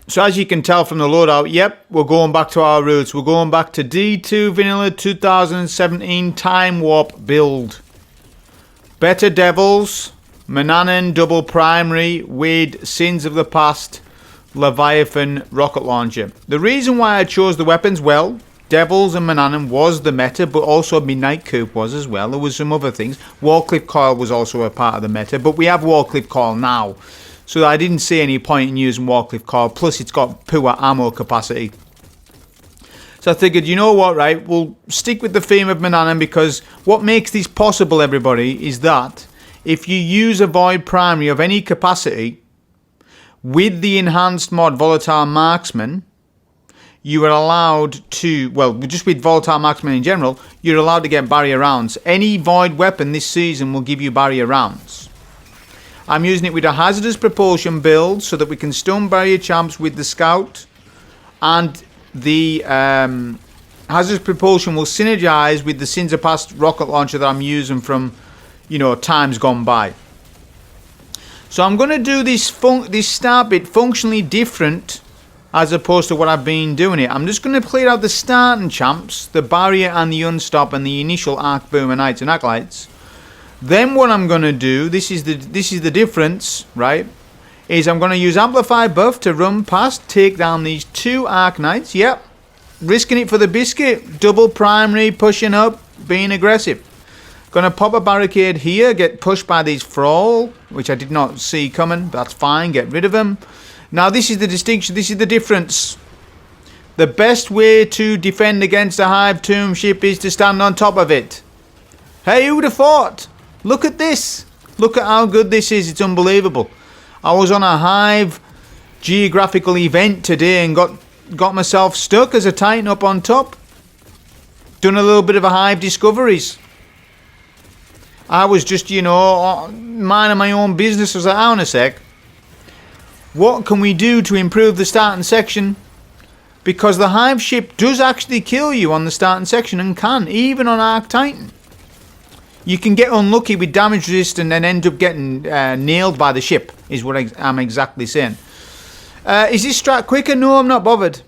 So as you can tell from the loadout, yep, we're going back to our roots. We're going back to D2 Vanilla 2017 Time Warp build. Better Devils, Manannan double primary with Sins of the Past, Leviathan rocket launcher. The reason why I chose the weapons, well, Devils and Manannan was the meta, but also Midnight Coop was as well. There was some other things. Warcliffe Coil was also a part of the meta, but we have Warcliffe Coil now. So I didn't see any point in using Warcliffe Coil, plus it's got poor ammo capacity. So I figured, you know what, right, we'll stick with the theme of Manannan, because what makes this possible, everybody, is that if you use a Void Primary of any capacity with the enhanced mod Volatile Marksman, you are allowed to, well, just with Volatile Marksman in general, you're allowed to get barrier rounds. Any Void weapon this season will give you barrier rounds. I'm using it with a hazardous propulsion build so that we can stun barrier champs with the scout, and the hazardous propulsion will synergize with the Sins of Past rocket launcher that I'm using from, you know, times gone by. So I'm going to do this start bit functionally different as opposed to what I've been doing it. I'm just going to clear out the starting champs, the barrier and the unstop and the initial arc boomer knights and acolytes. Then what I'm going to do, this is the difference, right, is I'm going to use Amplify buff to run past, take down these two Arc Knights. Yep, risking it for the biscuit, double primary, pushing up, being aggressive. Going to pop a barricade here, get pushed by these Thrall, which I did not see coming. That's fine, get rid of them. Now this is the distinction, this is the difference. The best way to defend against a Hive Tomb ship is to stand on top of it. Hey, who would have thought? Look at this. Look at how good this is. It's unbelievable. I was on a Hive geographical event today and got myself stuck as a Titan up on top. Done a little bit of a Hive discoveries. I was just, you know, minding my own business. I was like, hang on a sec. What can we do to improve the starting section? Because the Hive ship does actually kill you on the starting section, and can, even on Arc Titan. You can get unlucky with damage resist and then end up getting nailed by the ship, is what I'm exactly saying. Is this strat quicker? No, I'm not bothered.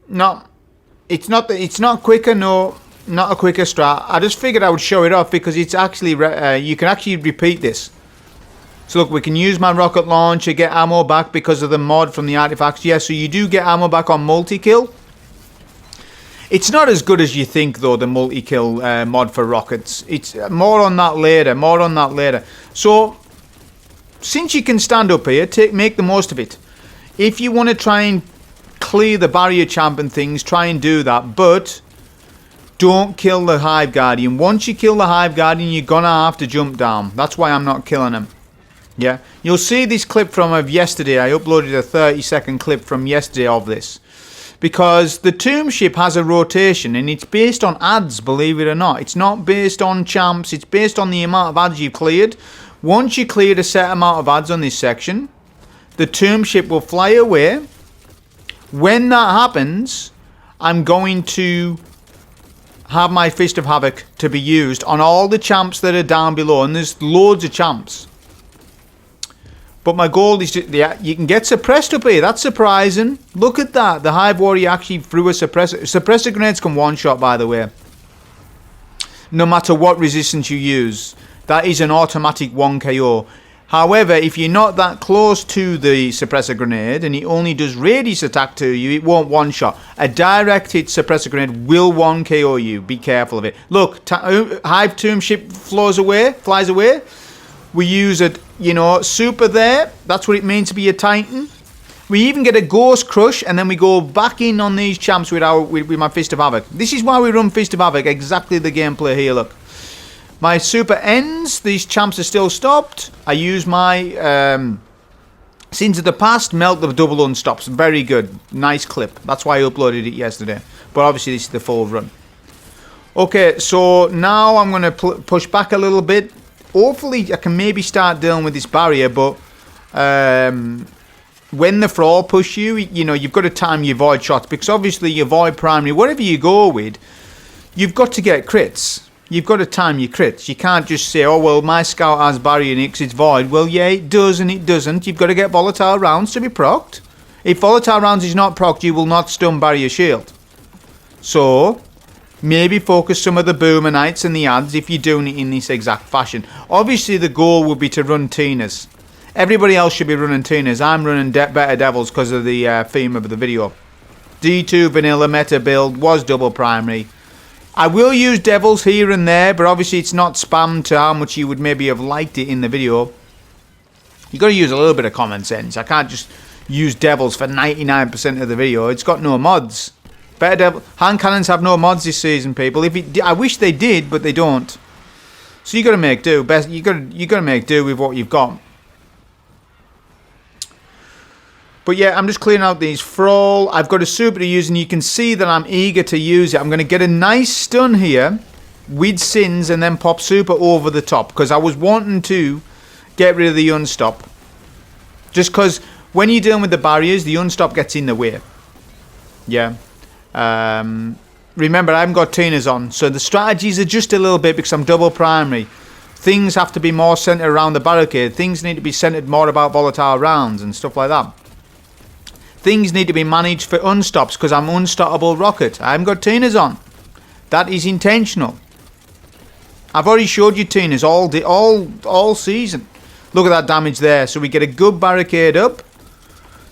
No, it's not quicker. No, not a quicker strat. I just figured I would show it off because it's actually you can actually repeat this. So look, we can use my rocket launcher, get ammo back because of the mod from the artifacts. Yeah, so you do get ammo back on multi-kill. It's not as good as you think, though, the multi-kill mod for rockets. It's more on that later. So, since you can stand up here, make the most of it. If you want to try and clear the barrier champ and things, try and do that. But, don't kill the Hive Guardian. Once you kill the Hive Guardian, you're going to have to jump down. That's why I'm not killing him. Yeah, you'll see this clip of yesterday. I uploaded a 30-second clip from yesterday of this. Because the Tomb ship has a rotation and it's based on adds, believe it or not. It's not based on champs, it's based on the amount of adds you've cleared. Once you cleared a set amount of adds on this section, the Tomb ship will fly away. When that happens, I'm going to have my Fist of Havoc to be used on all the champs that are down below. And there's loads of champs. But my goal is to, yeah, you can get suppressed up here. That's surprising. Look at that. The Hive Warrior actually threw a suppressor. Suppressor grenades can one-shot, by the way. No matter what resistance you use. That is an automatic 1 KO. However, if you're not that close to the suppressor grenade and it only does radius attack to you, it won't one-shot. A direct hit suppressor grenade will 1 KO you. Be careful of it. Look, Hive Tomb ship flies away. We use a, you know, super there. That's what it means to be a Titan. We even get a Ghost Crush, and then we go back in on these champs with my Fist of Havoc. This is why we run Fist of Havoc. Exactly the gameplay here, look. My super ends. These champs are still stopped. I use my Sins of the Past. Melt the double unstops. Very good. Nice clip. That's why I uploaded it yesterday. But obviously this is the full run. Okay, so now I'm going to push back a little bit. Hopefully I can maybe start dealing with this barrier, but when the Thrall push you, you know, you've got to time your void shots, because obviously your void primary, whatever you go with, you've got to get crits. You've got to time your crits. You can't just say, oh, well, my scout has barrier and it's void. Well, yeah, it does and it doesn't. You've got to get volatile rounds to be procced. If volatile rounds is not procced, you will not stun barrier shield. So, maybe focus some of the Boomerites and the ads if you're doing it in this exact fashion. Obviously, the goal would be to run Tinas. Everybody else should be running Tinas. I'm running Better Devils because of the theme of the video. D2 vanilla meta build was double primary. I will use Devils here and there, but obviously it's not spammed to how much you would maybe have liked it in the video. You got to use a little bit of common sense. I can't just use Devils for 99% of the video. It's got no mods. Better Devil hand cannons have no mods this season, people. I wish they did, but they don't. So you got to make do. You got to make do with what you've got. But yeah, I'm just clearing out these Thrall. I've got a super to use, and you can see that I'm eager to use it. I'm going to get a nice stun here with Sins and then pop super over the top, because I was wanting to get rid of the unstop. Just because when you're dealing with the barriers, the unstop gets in the way. Yeah. Remember, I haven't got Tinas on, so the strategies are just a little bit because I'm double primary. Things have to be more centered around the barricade. Things need to be centered more about volatile rounds and stuff like that. Things need to be managed for unstops because I'm unstoppable rocket. I haven't got Tinas on. That is intentional. I've already showed you Tinas all season. Look at that damage there. So we get a good barricade up.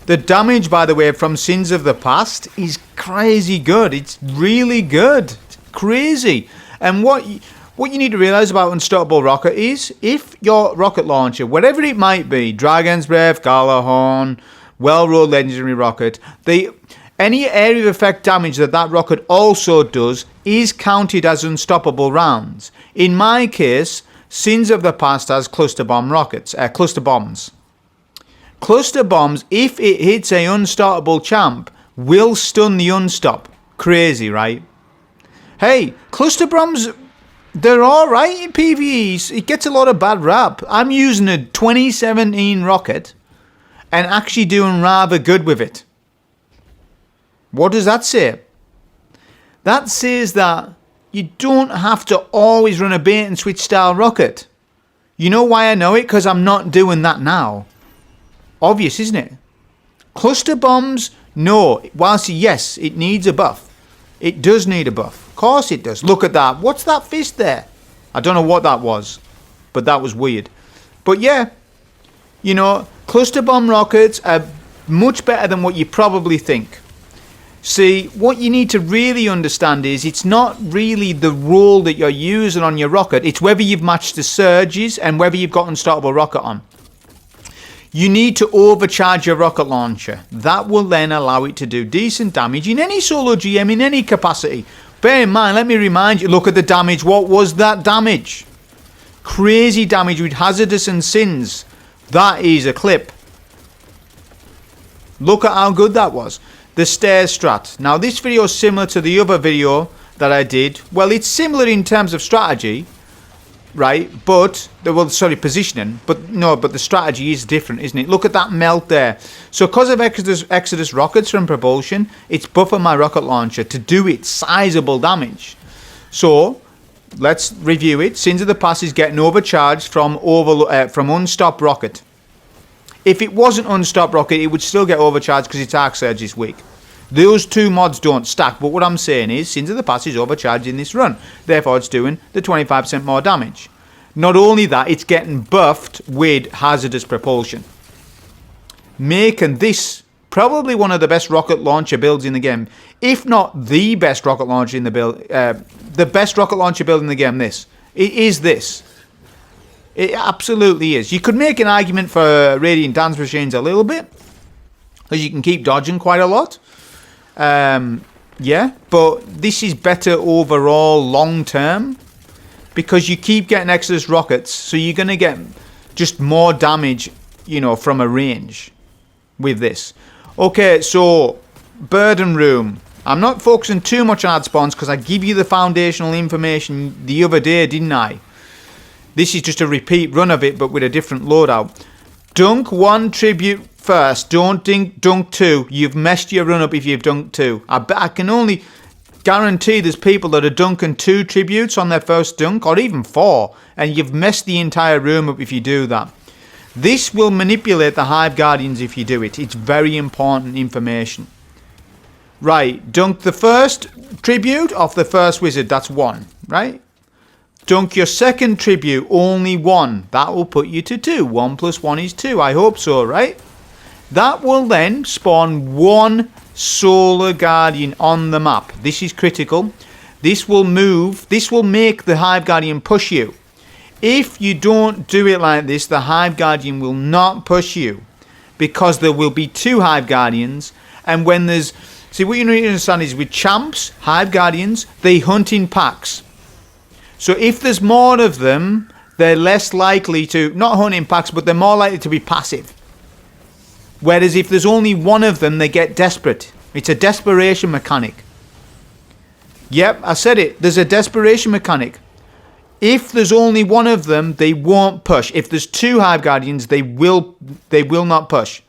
The damage, by the way, from Sins of the Past is crazy good. It's really good. It's crazy. And what you need to realise about Unstoppable Rocket is if your rocket launcher, whatever it might be, Dragon's Breath, Galahorn, Well-Rolled Legendary Rocket, any area of effect damage that rocket also does is counted as unstoppable rounds. In my case, Sins of the Past has cluster bomb rockets, cluster bombs. Cluster bombs, if it hits a unstoppable champ, will stun the unstop. Crazy, right? Hey, cluster bombs, they're alright in PvEs. It gets a lot of bad rap. I'm using a 2017 rocket and actually doing rather good with it. What does that say? That says that you don't have to always run a bait and switch style rocket. You know why I know it? Because I'm not doing that now. Obvious, isn't it? Cluster bombs, no. Whilst yes, it needs a buff. It does need a buff. Of course it does. Look at that. What's that fist there? I don't know what that was, but that was weird. But yeah, you know, cluster bomb rockets are much better than what you probably think. See, what you need to really understand is it's not really the role that you're using on your rocket. It's whether you've matched the surges and whether you've got Unstoppable Rocket on. You need to overcharge your rocket launcher. That will then allow it to do decent damage in any solo GM, in any capacity. Bear in mind, let me remind you, look at the damage. What was that damage? Crazy damage with Hazardous and Sins. That is a clip. Look at how good that was. The stairs strat. Now this video is similar to the other video that I did. Well, it's similar in terms of strategy, right? But, positioning. But no, but the strategy is different, isn't it? Look at that melt there. So because of Exodus rockets from propulsion, it's buffing my rocket launcher to do its sizable damage. So, let's review it. Sins of the Past is getting overcharged from Unstopped Rocket. If it wasn't Unstopped Rocket, it would still get overcharged because it's Arc Surge this week. Those two mods don't stack, but what I'm saying is Sins of the Past is overcharged in this run. Therefore, it's doing the 25% more damage. Not only that, it's getting buffed with Hazardous Propulsion, making this probably one of the best rocket launcher builds in the game. If not the best rocket launcher in the build, the best rocket launcher build in the game. It is this. It absolutely is. You could make an argument for Radiant Dance Machines a little bit, because you can keep dodging quite a lot. Yeah, but this is better overall long term, because you keep getting Exodus rockets, so you're going to get just more damage, you know, from a range with this. Okay, so Burden Room. I'm not focusing too much on ad spawns because I give you the foundational information the other day, didn't I? This is just a repeat run of it, but with a different loadout. Dunk 1 tribute first. Don't dunk 2. You've messed your run up if you've dunked 2. I can only guarantee there's people that are dunking 2 tributes on their first dunk, or even 4, and you've messed the entire room up if you do that. This will manipulate the Hive Guardians if you do it. It's very important information. Right, dunk the first tribute off the first wizard. That's 1, right? Dunk your second tribute, only 1. That will put you to 2. 1 plus 1 is 2. I hope so, right? That will then spawn 1 Solar Guardian on the map. This is critical. This will make the Hive Guardian push you. If you don't do it like this, the Hive Guardian will not push you, because there will be 2 Hive Guardians, and when there's... See, what you need to understand is with champs, Hive Guardians, they hunt in packs. So if there's more of them, they're less likely to... Not hunt in packs, but they're more likely to be passive. Whereas if there's only 1 of them, they get desperate. It's a desperation mechanic. Yep, I said it. There's a desperation mechanic. If there's only 1 of them, they won't push. If there's 2 Hive Guardians, they will not push,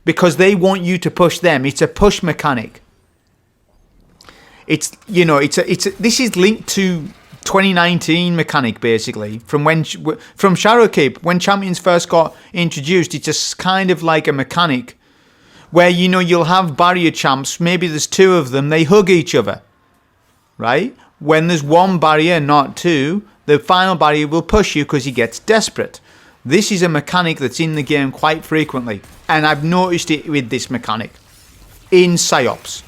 because they want you to push them. It's a push mechanic. It's, you know, this is linked to 2019 mechanic, basically, from Shadowkeep, when champions first got introduced. It's just kind of like a mechanic where, you know, you'll have barrier champs, maybe there's 2 of them, they hug each other, right? When there's 1 barrier, not 2, the final barrier will push you because he gets desperate. This is a mechanic that's in the game quite frequently, and I've noticed it with this mechanic in Psyops.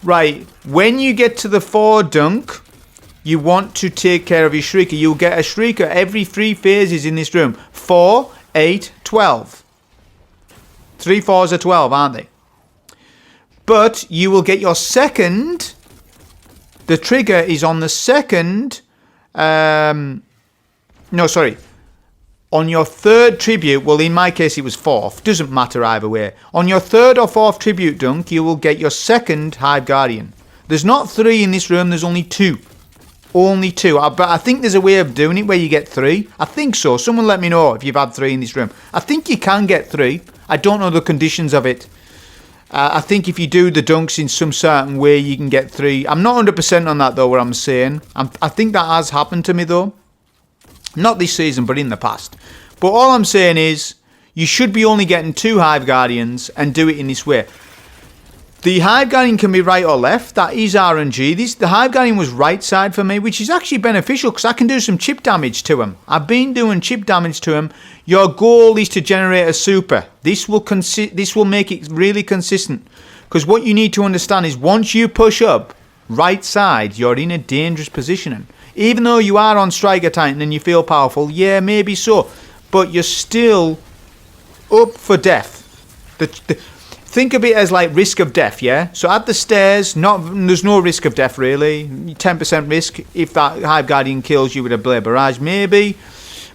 Right, when you get to the 4 dunk, you want to take care of your Shrieker. You'll get a Shrieker every 3 phases in this room. 4, 8, 12. 3 4s are 12, aren't they? But you will get your second... The trigger is on the second... On your 3rd tribute, well, in my case, it was 4th. Doesn't matter either way. On your 3rd or 4th tribute dunk, you will get your second Hive Guardian. There's not 3 in this room, there's only 2. Only 2. But I think there's a way of doing it where you get 3. I think so. Someone let me know if you've had 3 in this room. I think you can get 3. I don't know the conditions of it. I think if you do the dunks in some certain way, you can get 3. I'm not 100% on that, though, what I'm saying. I think that has happened to me, though. Not this season, but in the past. But all I'm saying is, you should be only getting 2 Hive Guardians and do it in this way. The Hive Guardian can be right or left. That is RNG. The Hive Guardian was right side for me, which is actually beneficial because I can do some chip damage to him. I've been doing chip damage to him. Your goal is to generate a super. This will make it really consistent. Because what you need to understand is once you push up right side, you're in a dangerous position. Even though you are on Striker Titan and you feel powerful, yeah, maybe so. But you're still up for death. Think of it as like risk of death, yeah? So at the stairs, there's no risk of death really. 10% risk if that Hive Guardian kills you with a Blade Barrage, maybe.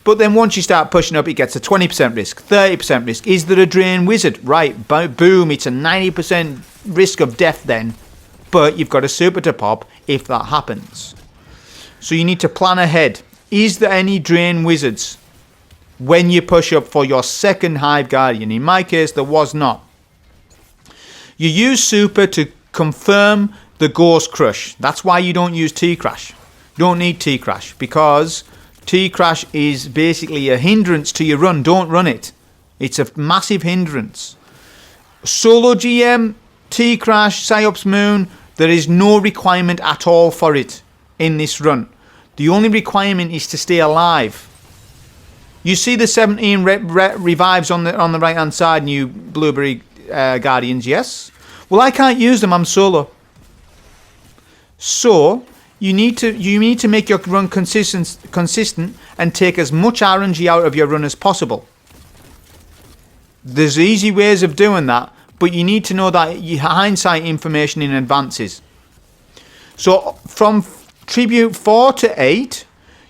But then once you start pushing up, it gets a 20% risk, 30% risk. Is there a Drain Wizard? Right, boom, it's a 90% risk of death then. But you've got a super to pop if that happens. So you need to plan ahead. Is there any Drain Wizards when you push up for your second Hive Guardian? In my case, there was not. You use super to confirm the Ghost Crush. That's why you don't use T-Crash. You don't need T-Crash because T-Crash is basically a hindrance to your run. Don't run it. It's a massive hindrance. Solo GM, T-Crash, Psyops Moon, there is no requirement at all for it in this run. The only requirement is to stay alive. You see the 17 revives on the right hand side, new Blueberry Guardians, yes? Well, I can't use them, I'm solo. So you need to make your run consistent and take as much RNG out of your run as possible. There's easy ways of doing that, but you need to know that you hindsight information in advances. So from Tribute 4 to 8,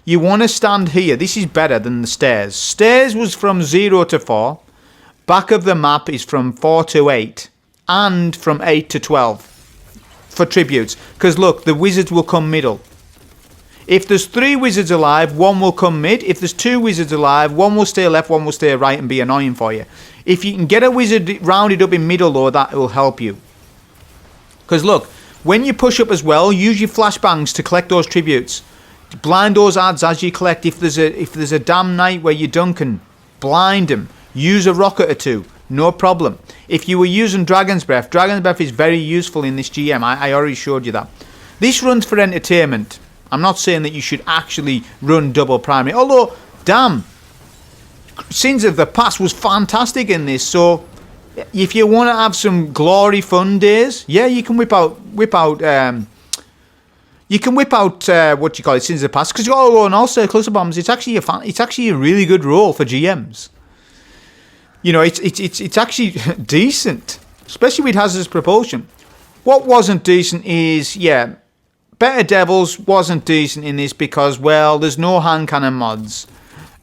you want to stand here. This is better than the stairs. Stairs was from 0 to 4. Back of the map is from 4 to 8. And from 8 to 12. For tributes. Because look, the wizards will come middle. If there's 3 wizards alive, 1 will come mid. If there's 2 wizards alive, 1 will stay left, 1 will stay right and be annoying for you. If you can get a wizard rounded up in middle though, that will help you. Because look, when you push up as well, use your flashbangs to collect those tributes. Blind those ads as you collect. If there's a damn night where you're dunking, blind them, use a rocket or two, no problem. If you were using Dragon's Breath is very useful in this GM. I already showed you that. This runs for entertainment. I'm not saying that you should actually run double primary, although, damn, Sins of the Past was fantastic in this. So if you want to have some glory fun days, yeah, you can whip out what you call it, Sins of the Past, because and also cluster bombs. It's actually a really good role for GMs. You know, it's actually decent, especially with hazardous propulsion. What wasn't decent is, yeah, Better Devils wasn't decent in this because, well, there's no hand cannon mods,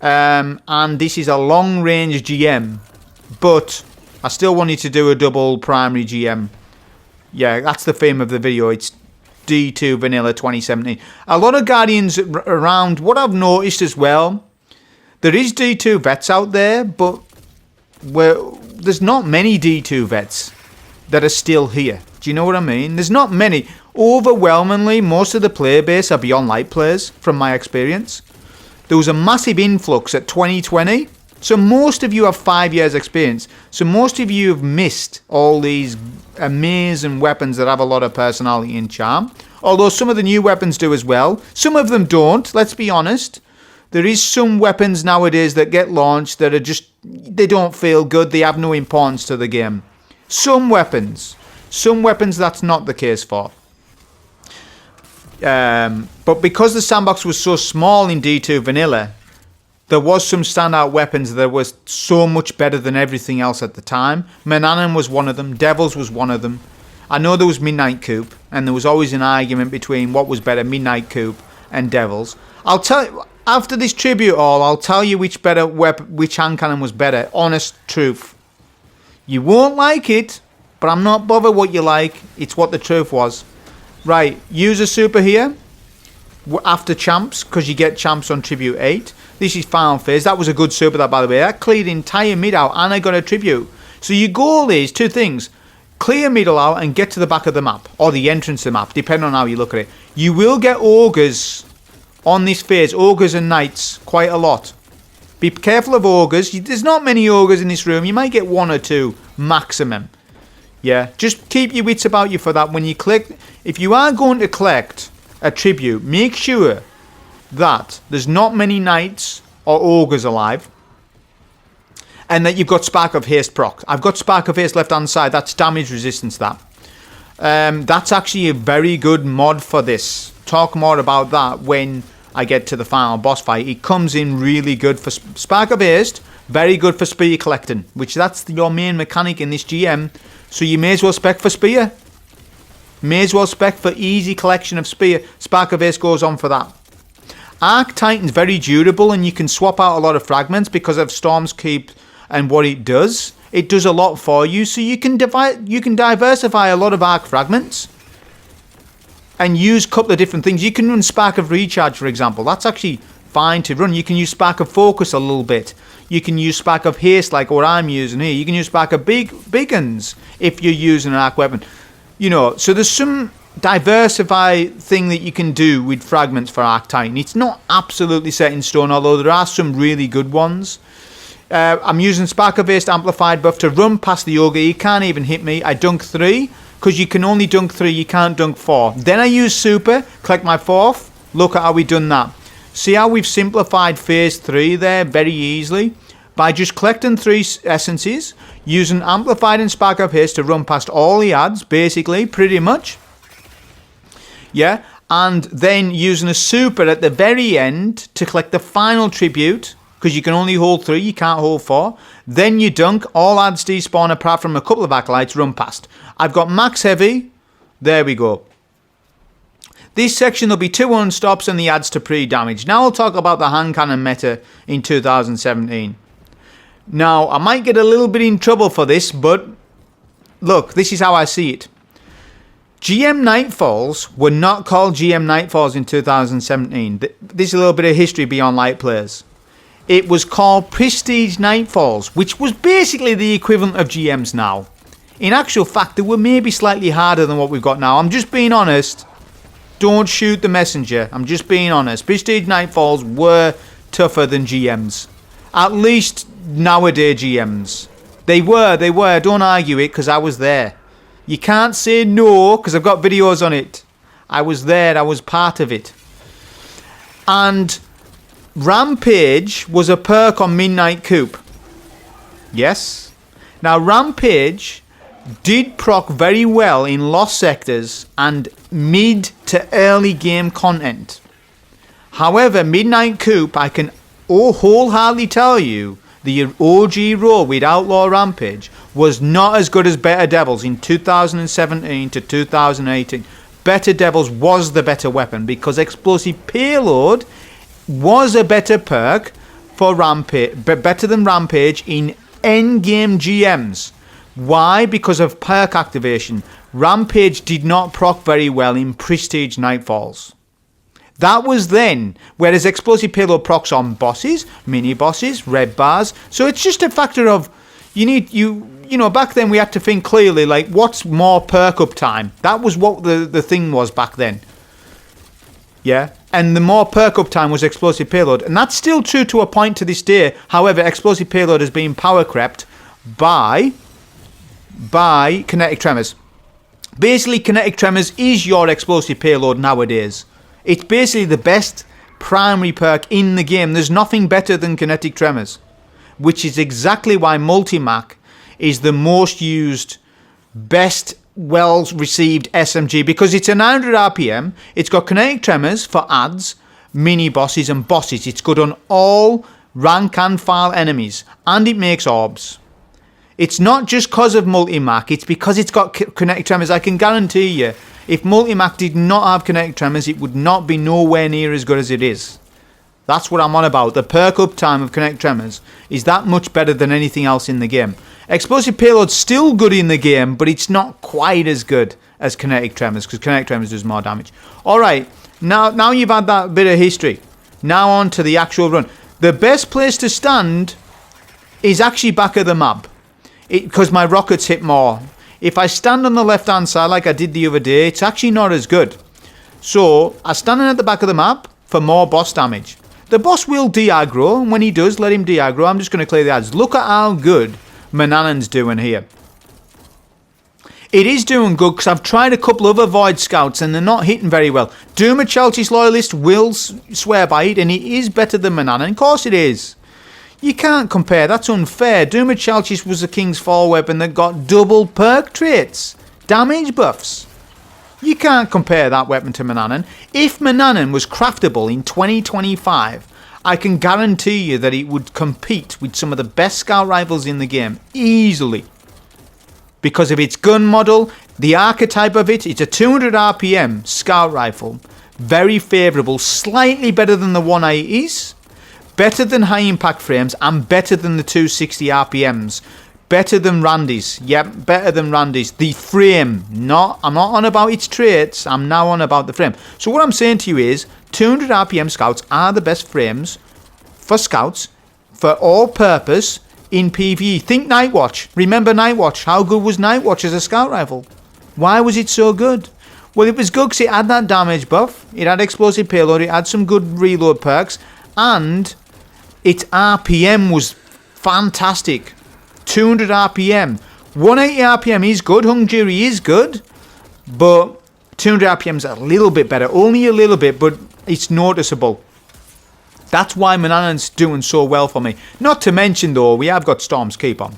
and this is a long range GM, but I still wanted to do a double primary GM. Yeah, that's the theme of the video. It's D2 Vanilla 2017. A lot of Guardians around. What I've noticed as well, there is D2 vets out there, but there's not many D2 vets that are still here. Do you know what I mean? There's not many. Overwhelmingly, most of the player base are Beyond Light players, from my experience. There was a massive influx at 2020. So most of you have 5 years experience. So most of you have missed all these amazing weapons that have a lot of personality and charm. Although some of the new weapons do as well. Some of them don't, let's be honest. There is some weapons nowadays that get launched that are just, they don't feel good. They have no importance to the game. Some weapons that's not the case for. But because the sandbox was so small in D2 Vanilla, there was some standout weapons that was so much better than everything else at the time. Menanin was one of them. Devils was one of them. I know there was Midnight Coupe, and there was always an argument between what was better, Midnight Coupe and Devils. I'll tell you, after this tribute I'll tell you which hand cannon was better. Honest truth. You won't like it, but I'm not bothered what you like. It's what the truth was. Right, use a super here after champs, because you get champs on tribute 8. This is final phase. That was a good super, that, by the way. That cleared the entire mid out, and I got a tribute. So your goal is two things: clear middle out and get to the back of the map, or the entrance to the map, depending on how you look at it. You will get ogres on this phase, ogres and knights, quite a lot. Be careful of ogres. There's not many ogres in this room. You might get 1 or 2 maximum. Yeah, just keep your wits about you for that. When you collect, if you are going to collect a tribute, make sure that there's not many knights or ogres alive, and that you've got Spark of Haste proc. I've got Spark of Haste left hand side. That's damage resistance. That's actually a very good mod for this. Talk more about that when I get to the final boss fight. It comes in really good for Spark of Haste, very good for spear collecting, which that's your main mechanic in this GM. So you may as well spec for spear. May as well spec for easy collection of spear. Spark of Haste goes on for that. Arc Titan's very durable, and you can swap out a lot of fragments because of Storm's Keep and what it does. It does a lot for you, so you can diversify a lot of arc fragments and use a couple of different things. You can run Spark of Recharge, for example. That's actually fine to run. You can use Spark of Focus a little bit. You can use Spark of Haste like what I'm using here. You can use Spark of Beacons if you're using an arc weapon. You know, so there's some diversify thing that you can do with fragments for Arc Titan. It's not absolutely set in stone, although there are some really good ones. I'm using Spark of Haste amplified buff to run past the ogre. He can't even hit me. I dunk 3 because you can only dunk 3. You can't dunk 4. Then I use super, collect my 4th. Look at how we've done that. See how we've simplified phase 3 there very easily by just collecting 3 essences, using amplified and Spark of Haste to run past all the ads, basically, pretty much. Yeah, and then using a super at the very end to collect the final tribute, because you can only hold 3, you can't hold 4. Then you dunk, all ads despawn apart from a couple of acolytes, run past. I've got max heavy, there we go. This section there'll be 2 unstops and the adds to pre-damage. Now I'll talk about the hand cannon meta in 2017. Now, I might get a little bit in trouble for this, but look, this is how I see it. GM Nightfalls were not called GM Nightfalls in 2017. This is a little bit of history beyond light players. It was called Prestige Nightfalls, which was basically the equivalent of GMs now. In actual fact, they were maybe slightly harder than what we've got now. I'm just being honest. Don't shoot the messenger. I'm just being honest. Prestige Nightfalls were tougher than GMs. At least nowadays GMs. They were. Don't argue it, because I was there. You can't say no, because I've got videos on it. I was there. I was part of it. And Rampage was a perk on Midnight Coup. Yes. Now, Rampage did proc very well in Lost Sectors and mid to early game content. However, Midnight Coup, I can wholeheartedly tell you, the OG role with Outlaw Rampage was not as good as Better Devils in 2017 to 2018. Better Devils was the better weapon because Explosive Payload was a better perk for Rampage, better than Rampage in endgame GMs. Why? Because of perk activation. Rampage did not proc very well in Prestige Nightfalls. That was then, whereas Explosive Payload procs on bosses, mini bosses, red bars. So it's just a factor of you know, back then we had to think clearly, like, what's more perk up time? That was what the thing was back then. Yeah, and the more perk up time was Explosive Payload, and that's still true to a point to this day. However, Explosive Payload has been power crept by Kinetic Tremors. Basically, Kinetic Tremors is your Explosive Payload nowadays. It's basically the best primary perk in the game. There's nothing better than Kinetic Tremors, which is exactly why Multimac is the most used, best, well-received SMG, because it's a 900 RPM, it's got Kinetic Tremors for ads, mini-bosses and bosses. It's good on all rank and file enemies, and it makes orbs. It's not just because of Multimac, it's because it's got Kinetic Tremors. I can guarantee you, if Multimac did not have Kinetic Tremors, it would not be nowhere near as good as it is. That's what I'm on about. The perk up time of Kinetic Tremors is that much better than anything else in the game. Explosive Payload's still good in the game, but it's not quite as good as Kinetic Tremors, because Kinetic Tremors does more damage. Alright, now you've had that bit of history. Now on to the actual run. The best place to stand is actually back of the map, because my rockets hit more. If I stand on the left hand side like I did the other day, it's actually not as good. So I'm standing at the back of the map for more boss damage. The boss will de-aggro, and when he does, let him de-aggro. I'm just going to clear the ads. Look at how good Manannan's doing here. It is doing good because I've tried a couple other Void Scouts and they're not hitting very well. Doom a Chelsea's Loyalist will swear by it, and it is better than Manannan. Of course it is. You can't compare. That's unfair. Doom of Chelsea's was a King's Fall weapon that got double perk traits. Damage buffs. You can't compare that weapon to Manannan. If Manannan was craftable in 2025, I can guarantee you that it would compete with some of the best scout rifles in the game. Easily. Because of its gun model, the archetype of it, it's a 200 RPM scout rifle. Very favourable. Slightly better than the 180s. Better than high impact frames, and better than the 260 RPMs. Better than Randy's. Yep, better than Randy's. The frame. I'm not on about its traits. I'm now on about the frame. So what I'm saying to you is 200 RPM scouts are the best frames for scouts for all purpose in PvE. Think Nightwatch. Remember Nightwatch. How good was Nightwatch as a scout rifle? Why was it so good? Well, it was good because it had that damage buff. It had explosive payload. It had some good reload perks. And its RPM was fantastic. 200 RPM. 180 RPM is good. Hung Jury is good. But 200 RPM is a little bit better. Only a little bit, but it's noticeable. That's why Manannan's doing so well for me. Not to mention, though, we have got Storm's Keep on.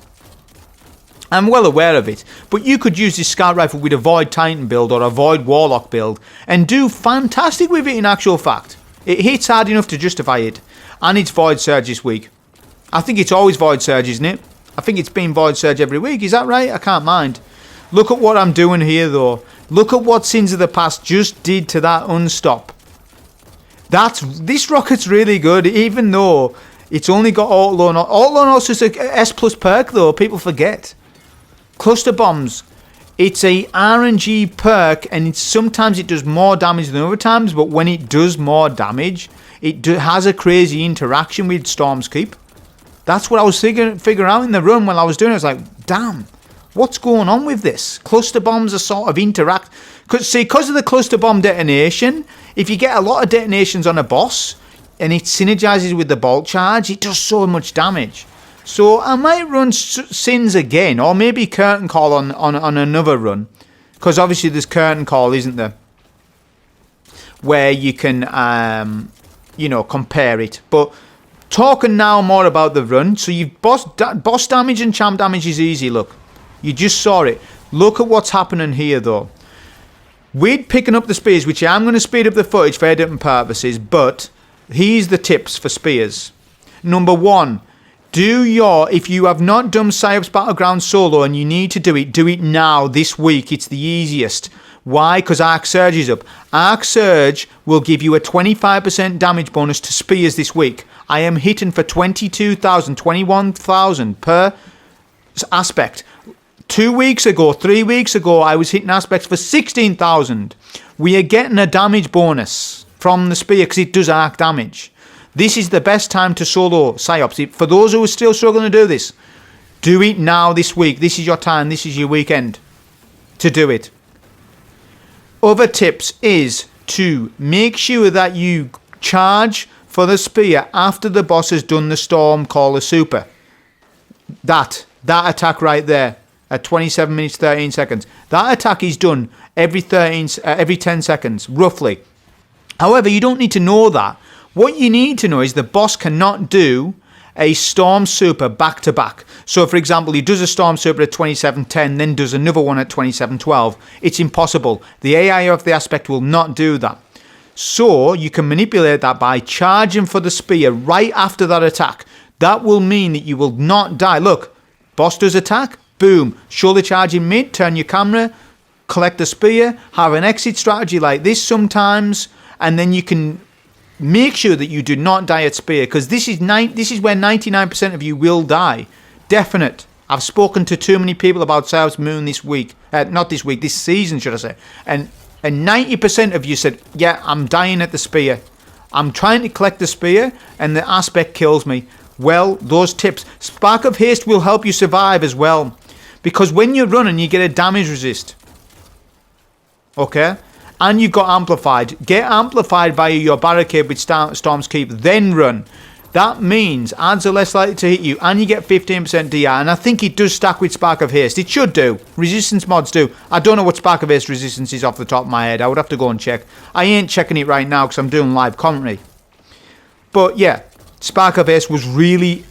I'm well aware of it. But you could use this scout rifle with a Void Titan build or a Void Warlock build and do fantastic with it in actual fact. It hits hard enough to justify it. And it's Void Surge this week. I think it's always Void Surge, isn't it? I think it's been Void Surge every week. Is that right? I can't mind. Look at what I'm doing here, though. Look at what Sins of the Past just did to that unstop. This rocket's really good, even though it's only got Auto-Loan. Auto-Loan also is a S plus perk, though. People forget. Cluster Bombs. It's a RNG perk, and sometimes it does more damage than other times, but when it does more damage, it has a crazy interaction with Storm's Keep. That's what I was figuring out in the run when I was doing it. I was like, damn, what's going on with this? Cluster bombs are sort of interact. Because of the cluster bomb detonation, if you get a lot of detonations on a boss and it synergizes with the bolt charge, it does so much damage. So I might run Sins again, or maybe Curtain Call on another run. Because obviously there's Curtain Call, isn't there? Where you can, compare it. But talking now more about the run. So you've boss damage and champ damage is easy, look. You just saw it. Look at what's happening here, though. We're picking up the spears, which I'm going to speed up the footage for editing purposes, but here's the tips for spears. Number 1, if you have not done Psyops Battleground solo and you need to do it now, this week. It's the easiest. Why? Because Arc Surge is up. Arc Surge will give you a 25% damage bonus to spears this week. I am hitting for 22,000, 21,000 per aspect. 2 weeks ago, 3 weeks ago, I was hitting aspects for 16,000. We are getting a damage bonus from the spear because it does arc damage. This is the best time to solo Psyops. For those who are still struggling to do this, do it now this week. This is your time. This is your weekend to do it. Other tips is to make sure that you charge for the spear after the boss has done the Storm Caller Super. That attack right there. At 27 minutes 13 seconds. That attack is done every 10 seconds, roughly. However, you don't need to know that. What you need to know is the boss cannot do a Storm Super back to back. So, for example, he does a Storm Super at 27:10, then does another one at 27:12. It's impossible. The AI of the aspect will not do that. So, you can manipulate that by charging for the spear right after that attack. That will mean that you will not die. Look, boss does attack. Boom, shoulder charge in mid, turn your camera, collect the spear, have an exit strategy like this sometimes, and then you can make sure that you do not die at spear, because this is where 99% of you will die. Definite. I've spoken to too many people about Psyops Moon this week. Not this week, this season, should I say. And 90% of you said, yeah, I'm dying at the spear. I'm trying to collect the spear, and the aspect kills me. Well, those tips. Spark of Haste will help you survive as well. Because when you're running, you get a damage resist. Okay? And you got amplified. Get amplified via your barricade with Storm's Keep, then run. That means ads are less likely to hit you, and you get 15% DI. And I think it does stack with Spark of Haste. It should do. Resistance mods do. I don't know what Spark of Haste resistance is off the top of my head. I would have to go and check. I ain't checking it right now because I'm doing live commentary. But yeah, Spark of Haste was really,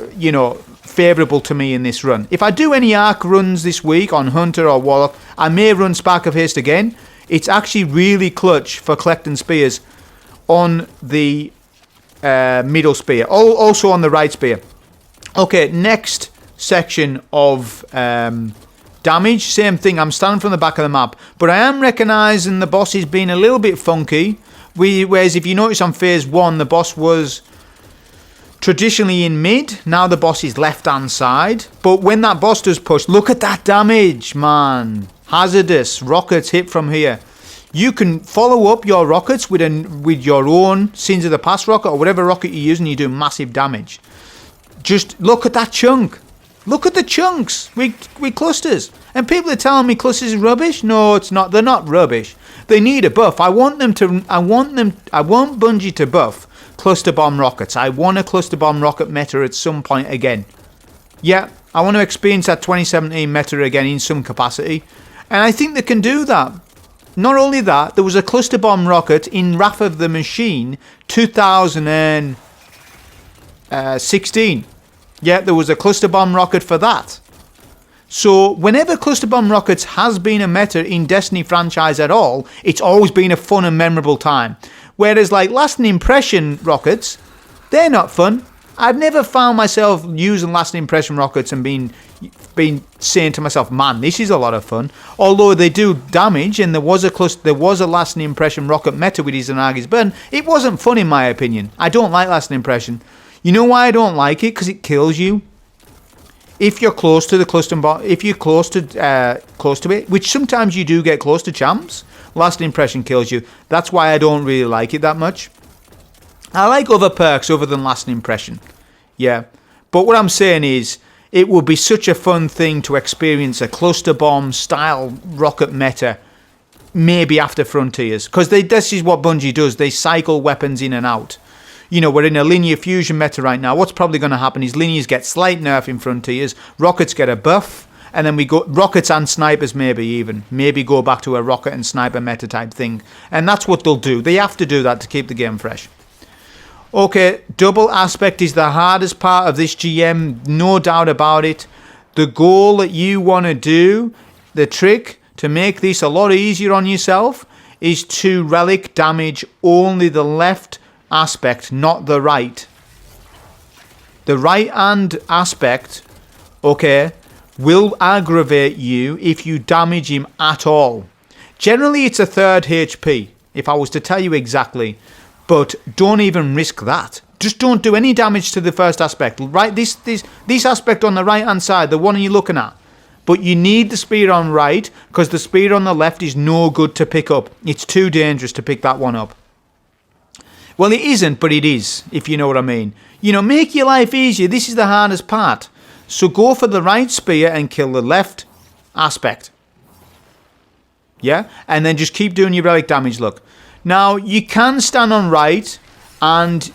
favourable to me in this run. If I do any arc runs this week on Hunter or Warlock, I may run Spark of Haste again. It's actually really clutch for collecting spears on the middle spear. Also on the right spear. Okay, next section of damage. Same thing, I'm standing from the back of the map. But I am recognising the boss is being a little bit funky. Whereas if you notice on phase 1, the boss was traditionally in mid. Now the boss is left hand side. But when that boss does push, look at that damage, man. Hazardous rockets hit from here. You can follow up your rockets with your own Sins of the Past rocket or whatever rocket you're using. You do massive damage. Just look at that chunk. Look at the chunks with clusters. And people are telling me clusters is rubbish. No, it's not. They're not rubbish. They need a buff. I want Bungie to buff cluster bomb rockets. I want a cluster bomb rocket meta at some point again. Yeah, I want to experience that 2017 meta again in some capacity. And I think they can do that. Not only that, there was a cluster bomb rocket in Wrath of the Machine 2016. Yeah, there was a cluster bomb rocket for that. So whenever cluster bomb rockets has been a meta in Destiny franchise at all, it's always been a fun and memorable time. Whereas like lasting impression rockets, they're not fun. I've never found myself using lasting impression rockets and been saying to myself, man, this is a lot of fun. Although they do damage, and there was a lasting impression rocket meta with Izanagi's burn, it wasn't fun in my opinion. I don't like lasting impression. You know why I don't like it? Because it kills you. If you're close to the cluster bomb, if you're close to it, which sometimes you do get close to champs, lasting impression kills you. That's why I don't really like it that much. I like other perks other than lasting impression. Yeah. But what I'm saying is, it would be such a fun thing to experience a cluster bomb style rocket meta maybe after Frontiers. Because this is what Bungie does. They cycle weapons in and out. You know, we're in a linear fusion meta right now. What's probably going to happen is linears get slight nerf in frontiers, rockets get a buff, and then we go rockets and snipers maybe go back to a rocket and sniper meta type thing. And that's what they'll do. They have to do that to keep the game fresh. Okay, double aspect is the hardest part of this GM, no doubt about it. The goal that you want to do, the trick to make this a lot easier on yourself, is to relic damage only the left aspect, not the right. The right hand aspect, okay, will aggravate you if you damage him at all. Generally it's a third HP, if I was to tell you exactly, but don't even risk that. Just don't do any damage to the first aspect. Right, this aspect on the right hand side, the one you're looking at. But you need the spear on right, because the spear on the left is no good to pick up. It's too dangerous to pick that one up. Well, it isn't, but it is, if you know what I mean. You know, make your life easier. This is the hardest part. So go for the right spear and kill the left aspect. Yeah? And then just keep doing your relic damage, look. Now, you can stand on right, and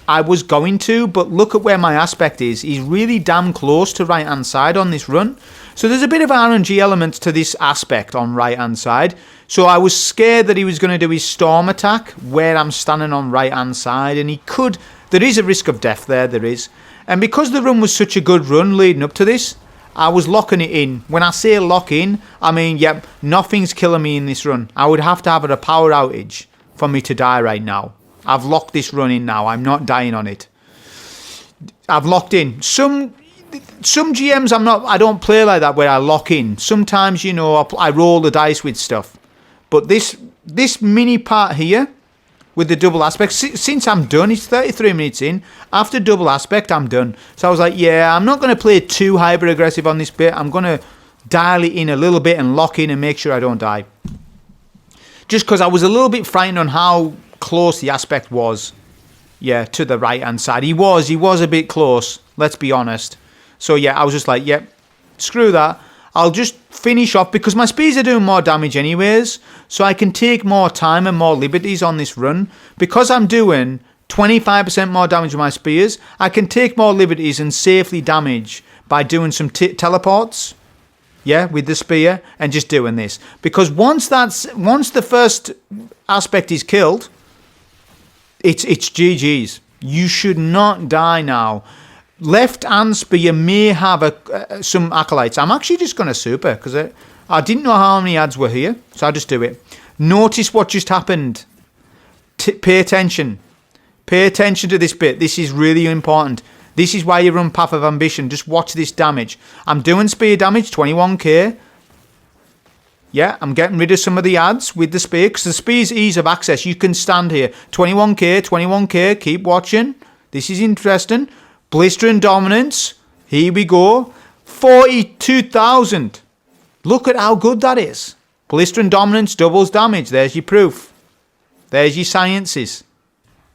I was going to, but look at where my aspect is. He's really damn close to right hand side on this run. So there's a bit of RNG element to this aspect on right hand side. So I was scared that he was going to do his storm attack where I'm standing on right hand side, and he could. There is a risk of death there is. And because the run was such a good run leading up to this, I was locking it in. When I say lock in, I mean, yep, nothing's killing me in this run. I would have to have a power outage for me to die right now. I've locked this run in now. I'm not dying on it. I've locked in. Some GMs I don't play like that where I lock in. Sometimes, you know, I roll the dice with stuff. But this mini part here with the double aspect, since I'm done, it's 33 minutes in. After double aspect, I'm done. So I was like, yeah, I'm not going to play too hyper aggressive on this bit. I'm going to dial it in a little bit and lock in and make sure I don't die. Just because I was a little bit frightened on how close the aspect was, yeah, to the right hand side. He was a bit close, let's be honest. So yeah, I was just like, yep, screw that. I'll just finish off because my spears are doing more damage anyways, so I can take more time and more liberties on this run. Because I'm doing 25% more damage with my spears, I can take more liberties and safely damage by doing some teleports, yeah, with the spear, and just doing this. Because once the first aspect is killed, it's GG's. You should not die now. Left hand spear may have some acolytes. I'm actually just going to super because I didn't know how many ads were here, so I'll just do it. Notice what just happened. Pay attention. Pay attention to this bit. This is really important. This is why you run Path of Ambition. Just watch this damage. I'm doing spear damage, 21k. Yeah, I'm getting rid of some of the ads with the spear because the spear's ease of access. You can stand here. 21k. Keep watching. This is interesting. Blistering Dominance. Here we go. 42,000. Look at how good that is. Blistering Dominance doubles damage. There's your proof. There's your sciences.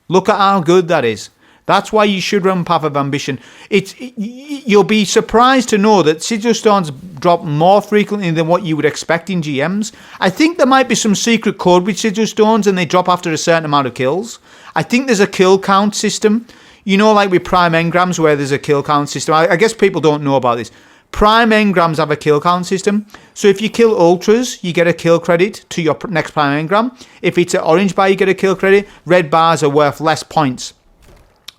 Look at how good that is. That's why you should run Path of Ambition. You'll be surprised to know that Sigil Stones drop more frequently than what you would expect in GMs. I think there might be some secret code with Sigil Stones and they drop after a certain amount of kills. I think there's a kill count system. You know, like with Prime Engrams where there's a kill count system. I guess people don't know about this. Prime Engrams have a kill count system. So if you kill Ultras, you get a kill credit to your next Prime Engram. If it's an orange bar, you get a kill credit. Red bars are worth less points.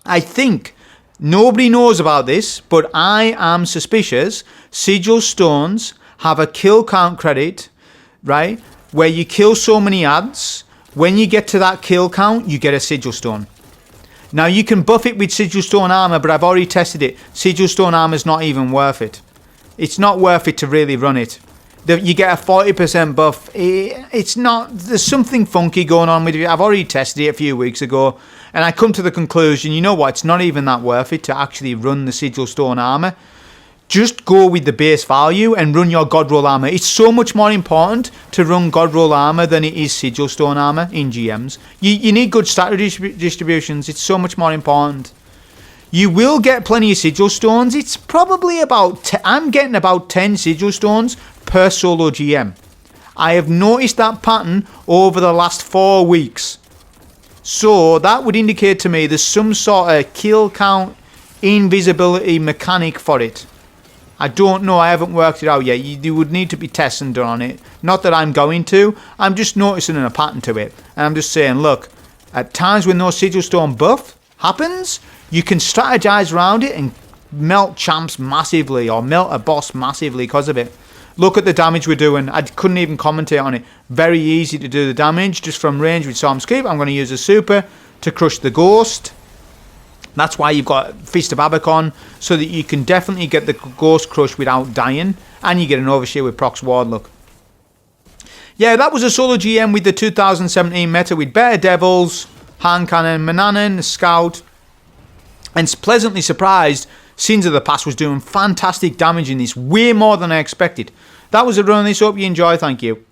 I think nobody knows about this, but I am suspicious Sigil Stones have a kill count credit, right? Where you kill so many ads, when you get to that kill count, you get a Sigil Stone. Now you can buff it with Sigil Stone armor, but I've already tested it. Sigil Stone armor is not even worth it. It's not worth it to really run it. You get a 40% buff. It's not. There's something funky going on with it. I've already tested it a few weeks ago, and I come to the conclusion, you know what? It's not even that worth it to actually run the Sigil Stone armor. Just go with the base value and run your God Roll armor. It's so much more important to run God Roll armor than it is Sigil Stone armor in GMs. You need good stat distributions. It's so much more important. You will get plenty of Sigil Stones. It's probably about... I'm getting about 10 Sigil Stones per solo GM. I have noticed that pattern over the last 4 weeks. So that would indicate to me there's some sort of kill count invisibility mechanic for it. I don't know, I haven't worked it out yet. You would need to be testing done on it. Not that I'm going to, I'm just noticing a pattern to it. And I'm just saying, look, at times when no sigil stone buff happens, you can strategize around it and melt champs massively, or melt a boss massively because of it. Look at the damage we're doing. I couldn't even commentate on it. Very easy to do the damage just from range with Storm's Keep. I'm going to use a super to crush the ghost. That's why you've got Feast of Abacon, so that you can definitely get the ghost crush without dying, and you get an overshield with Prox Wardlock. Yeah, that was a solo GM with the 2017 meta with Better Devils, Hand Cannon, Mananan, Scout, and pleasantly surprised, Sins of the Past was doing fantastic damage in this, way more than I expected. That was a run of this, hope you enjoy, thank you.